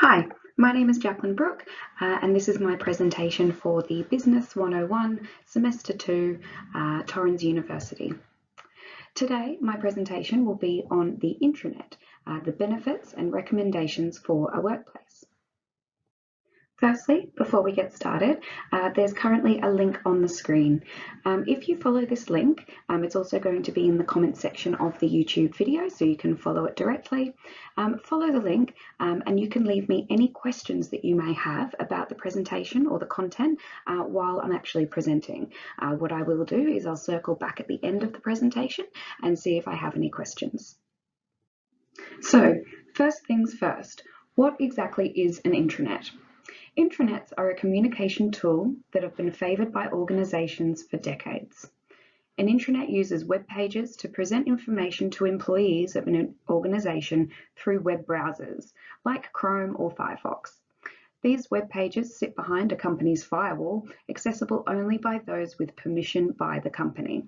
Hi, my name is Jacqueline Brooke, and this is my presentation for the Business 101 Semester 2, Torrens University. Today, my presentation will be on the intranet, the benefits and recommendations for a workplace. Firstly, before we get started, there's currently a link on the screen. If you follow this link, it's also going to be in the comment section of the YouTube video, so you can follow it directly. Follow the link and you can leave me any questions that you may have about the presentation or the content while I'm actually presenting. What I will do is I'll circle back at the end of the presentation and see if I have any questions. So, first things first, what exactly is an intranet? Intranets are a communication tool that have been favoured by organisations for decades. An intranet uses web pages to present information to employees of an organisation through web browsers, like Chrome or Firefox. These web pages sit behind a company's firewall, accessible only by those with permission by the company.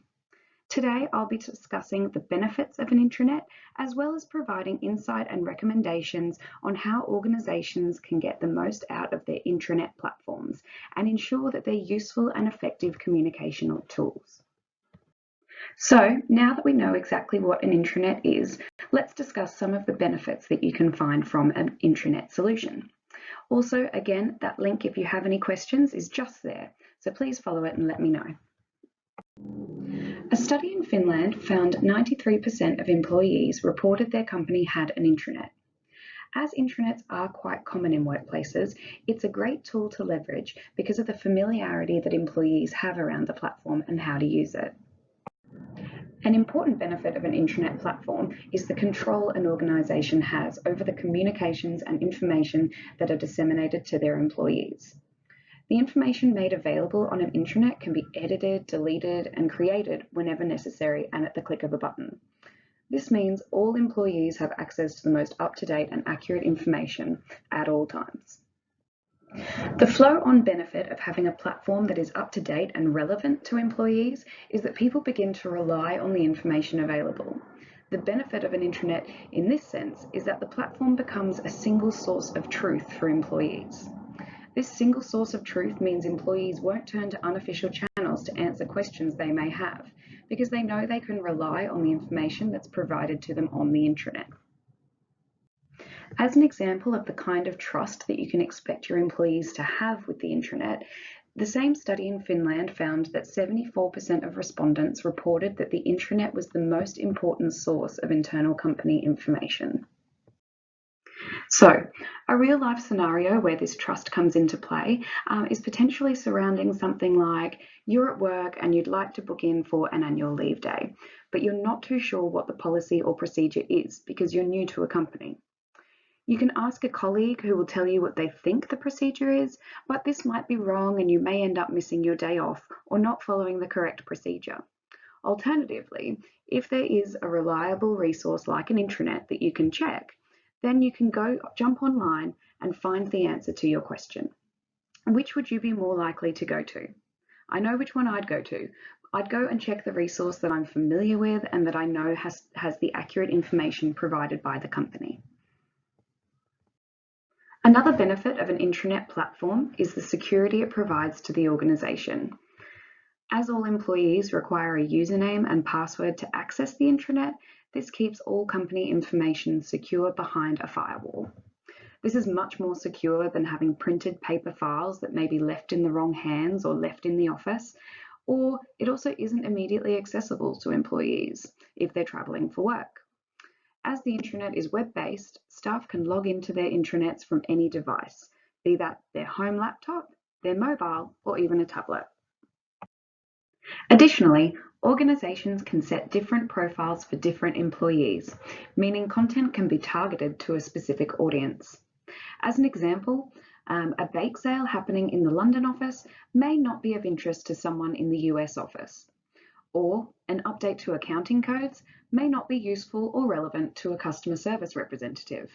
Today, I'll be discussing the benefits of an intranet, as well as providing insight and recommendations on how organisations can get the most out of their intranet platforms and ensure that they're useful and effective communication tools. So now that we know exactly what an intranet is, let's discuss some of the benefits that you can find from an intranet solution. Also, again, that link, if you have any questions, is just there, so please follow it and let me know. A study in Finland found 93% of employees reported their company had an intranet. As intranets are quite common in workplaces, it's a great tool to leverage because of the familiarity that employees have around the platform and how to use it. An important benefit of an intranet platform is the control an organisation has over the communications and information that are disseminated to their employees. The information made available on an intranet can be edited, deleted, and created whenever necessary and at the click of a button. This means all employees have access to the most up-to-date and accurate information at all times. The flow-on benefit of having a platform that is up-to-date and relevant to employees is that people begin to rely on the information available. The benefit of an intranet in this sense is that the platform becomes a single source of truth for employees. This single source of truth means employees won't turn to unofficial channels to answer questions they may have, because they know they can rely on the information that's provided to them on the intranet. As an example of the kind of trust that you can expect your employees to have with the intranet, the same study in Finland found that 74% of respondents reported that the intranet was the most important source of internal company information. So, a real-life scenario where this trust comes into play is potentially surrounding something like you're at work and you'd like to book in for an annual leave day, but you're not too sure what the policy or procedure is because you're new to a company. You can ask a colleague who will tell you what they think the procedure is, but this might be wrong and you may end up missing your day off or not following the correct procedure. Alternatively, if there is a reliable resource like an intranet that you can check, then you can jump online and find the answer to your question. Which would you be more likely to go to? I know which one I'd go to. I'd go and check the resource that I'm familiar with and that I know has the accurate information provided by the company. Another benefit of an intranet platform is the security it provides to the organisation. As all employees require a username and password to access the intranet, this keeps all company information secure behind a firewall. This is much more secure than having printed paper files that may be left in the wrong hands or left in the office, or it also isn't immediately accessible to employees if they're travelling for work. As the intranet is web-based, staff can log into their intranets from any device, be that their home laptop, their mobile, or even a tablet. Additionally, organisations can set different profiles for different employees, meaning content can be targeted to a specific audience. As an example, a bake sale happening in the London office may not be of interest to someone in the US office, or an update to accounting codes may not be useful or relevant to a customer service representative.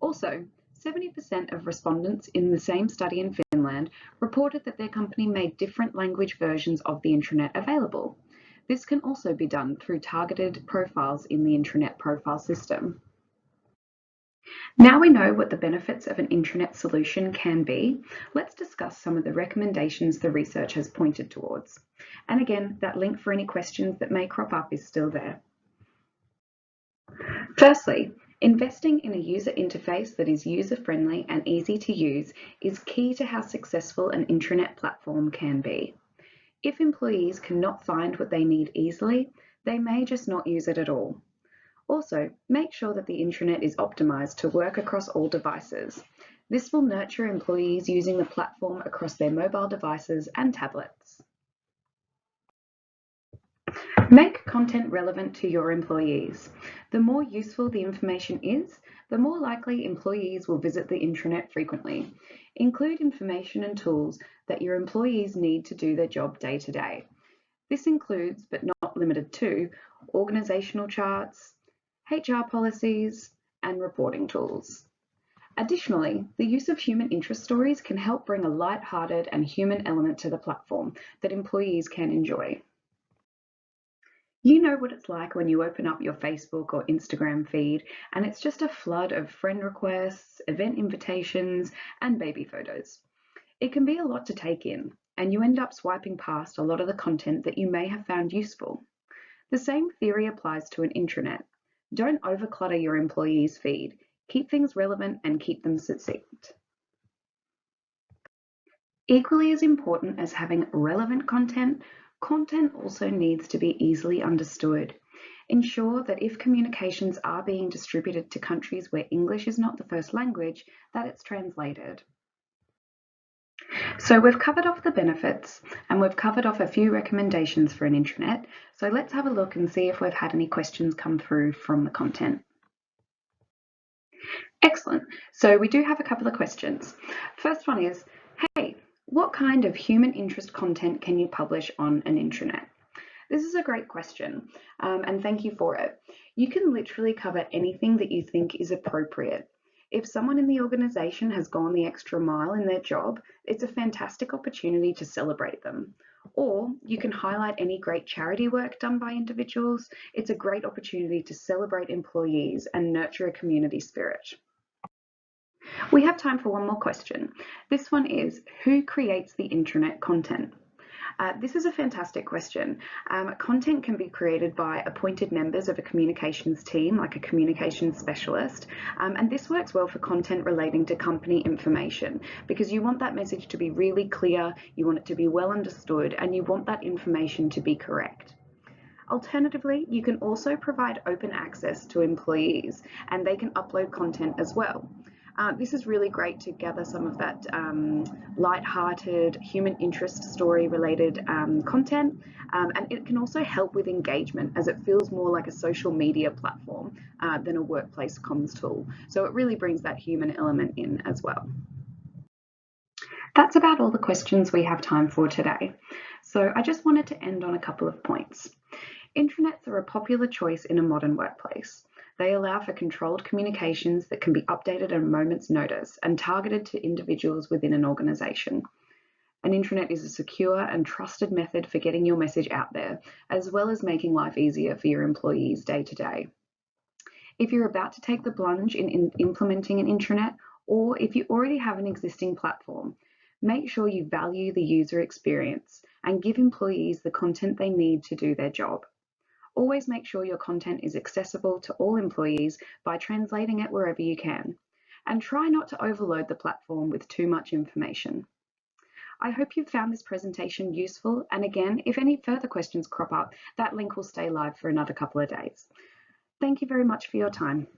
Also, 70% of respondents in the same study in Finland reported that their company made different language versions of the intranet available. This can also be done through targeted profiles in the intranet profile system. Now we know what the benefits of an intranet solution can be, let's discuss some of the recommendations the research has pointed towards. And again, that link for any questions that may crop up is still there. Firstly, investing in a user interface that is user-friendly and easy to use is key to how successful an intranet platform can be. If employees cannot find what they need easily, they may just not use it at all. Also, make sure that the intranet is optimized to work across all devices. This will nurture employees using the platform across their mobile devices and tablets. Make content relevant to your employees. The more useful the information is, the more likely employees will visit the intranet frequently. Include information and tools that your employees need to do their job day to day. This includes, but not limited to, organizational charts, HR policies, and reporting tools. Additionally, the use of human interest stories can help bring a light-hearted and human element to the platform that employees can enjoy. You know what it's like when you open up your Facebook or Instagram feed and it's just a flood of friend requests, event invitations, and baby photos. It can be a lot to take in, and you end up swiping past a lot of the content that you may have found useful. The same theory applies to an intranet. Don't overclutter your employees' feed. Keep things relevant and keep them succinct. Equally as important as having relevant content, content also needs to be easily understood. Ensure that if communications are being distributed to countries where English is not the first language, that it's translated. So we've covered off the benefits and we've covered off a few recommendations for an intranet. So let's have a look and see if we've had any questions come through from the content. Excellent. So we do have a couple of questions. First one is, hey, what kind of human interest content can you publish on an intranet? This is a great question, and thank you for it. You can literally cover anything that you think is appropriate. If someone in the organisation has gone the extra mile in their job, it's a fantastic opportunity to celebrate them. Or you can highlight any great charity work done by individuals. It's a great opportunity to celebrate employees and nurture a community spirit. We have time for one more question. This one is, who creates the intranet content? This is a fantastic question. Content can be created by appointed members of a communications team, like a communications specialist, and this works well for content relating to company information because you want that message to be really clear, you want it to be well understood, and you want that information to be correct. Alternatively, you can also provide open access to employees and they can upload content as well. This is really great to gather some of that light-hearted human interest story related content, and it can also help with engagement as it feels more like a social media platform than a workplace comms tool. So it really brings that human element in as well. That's about all the questions we have time for today. So I just wanted to end on a couple of points. Intranets are a popular choice in a modern workplace. They allow for controlled communications that can be updated at a moment's notice and targeted to individuals within an organisation. An intranet is a secure and trusted method for getting your message out there, as well as making life easier for your employees day to day. If you're about to take the plunge in implementing an intranet, or if you already have an existing platform, make sure you value the user experience and give employees the content they need to do their job. Always make sure your content is accessible to all employees by translating it wherever you can. And try not to overload the platform with too much information. I hope you've found this presentation useful, and again, if any further questions crop up, that link will stay live for another couple of days. Thank you very much for your time.